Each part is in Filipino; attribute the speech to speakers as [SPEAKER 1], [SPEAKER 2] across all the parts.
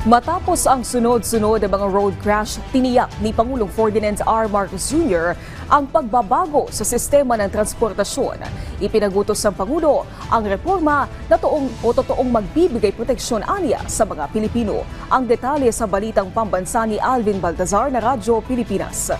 [SPEAKER 1] Matapos ang sunod-sunod na mga road crash, tiniyak ni Pangulong Ferdinand R. Marcos Jr. ang pagbabago sa sistema ng transportasyon. Ipinagutos ng Pangulo ang reforma na totoong magbibigay proteksyon aniya sa mga Pilipino. Ang detalye sa balitang pambansa ni Alvin Baltazar na Radyo Pilipinas.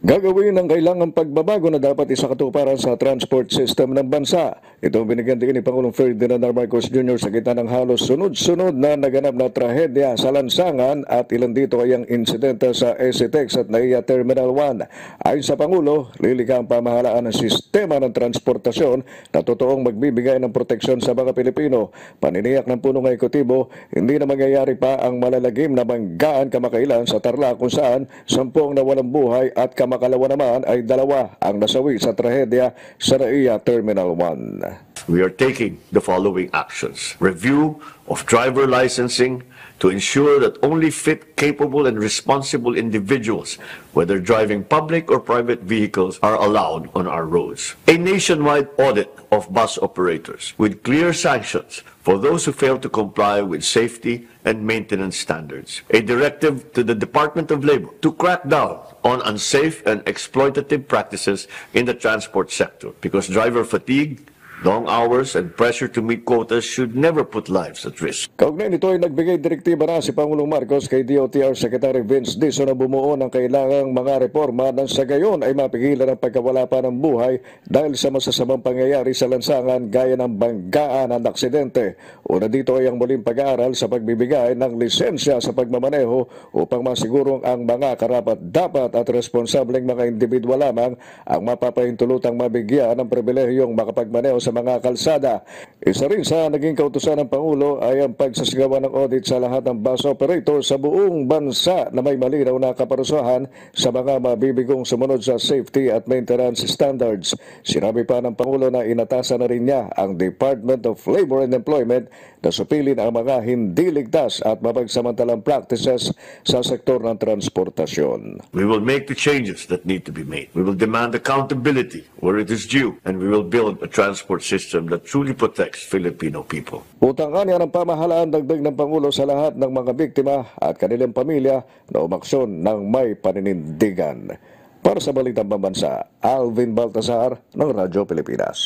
[SPEAKER 2] Gagawin ang kailangang pagbabago na dapat isakatuparan sa transport system ng bansa. Ito ang binigyan din ni Pangulong Ferdinand R. Marcos Jr. sa gitna ng halos sunod-sunod na naganap na trahedya sa lansangan at ilan dito ay ang insidente sa SCTEX at NAIA Terminal 1. Ayon sa Pangulo, lilikha ang pamahalaan ng sistema ng transportasyon na totoong magbibigay ng proteksyon sa mga Pilipino. Paniniyak ng punong ekutibo, hindi na mangyayari pa ang malalagim na banggaan kamakailan sa Tarlac kung saan 10 nawalang buhay at makalawa naman ay 2 ang nasawi sa trahedya sa NAIA Terminal 1.
[SPEAKER 3] We are taking the following actions. Review of driver licensing to ensure that only fit, capable, and responsible individuals, whether driving public or private vehicles, are allowed on our roads. A nationwide audit of bus operators with clear sanctions for those who fail to comply with safety and maintenance standards. A directive to the Department of Labor to crack down on unsafe and exploitative practices in the transport sector, because driver fatigue, long hours, and pressure to meet quotas should never put lives at risk.
[SPEAKER 2] Kaugnay nito ay nagbigay direktiba na si Pangulong Marcos kay DOTR Secretary Vince Dizon na bumuo ng kailangang mga reforma nang sa gayon ay mapigilan ang pagkawala pa ng buhay dahil sa masasamang pangyayari sa lansangan gaya ng banggaan at aksidente. Una dito ay ang muling pag-aaral sa pagbibigay ng lisensya sa pagmamaneho upang masigurong ang mga karapat-dapat at responsableng mga individual lamang ang mapapahintulutang mabigyan ng pribilehiyong makapagmaneho sa mga kalsada. Isa rin sa naging kautusan ng Pangulo ay ang pagsasagawa ng audit sa lahat ng bus operator sa buong bansa na may malinaw na kaparusahan sa mga mabibigong sumunod sa safety at maintenance standards. Sinabi pa ng Pangulo na inatasan na rin niya ang Department of Labor and Employment na supilin ang mga hindi ligtas at mapagsamantalang practices sa sektor ng transportasyon.
[SPEAKER 3] We will make the changes that need to be made. We will demand accountability where it is due, and we will build a transport system that truly protects Filipino people.
[SPEAKER 2] Utangan niya ng pamahalaan dagdag ng Pangulo sa lahat ng mga biktima at kanilang pamilya na umaksyon ng may paninindigan. Para sa Balitang Pambansa, Alvin Baltazar ng Radyo Pilipinas.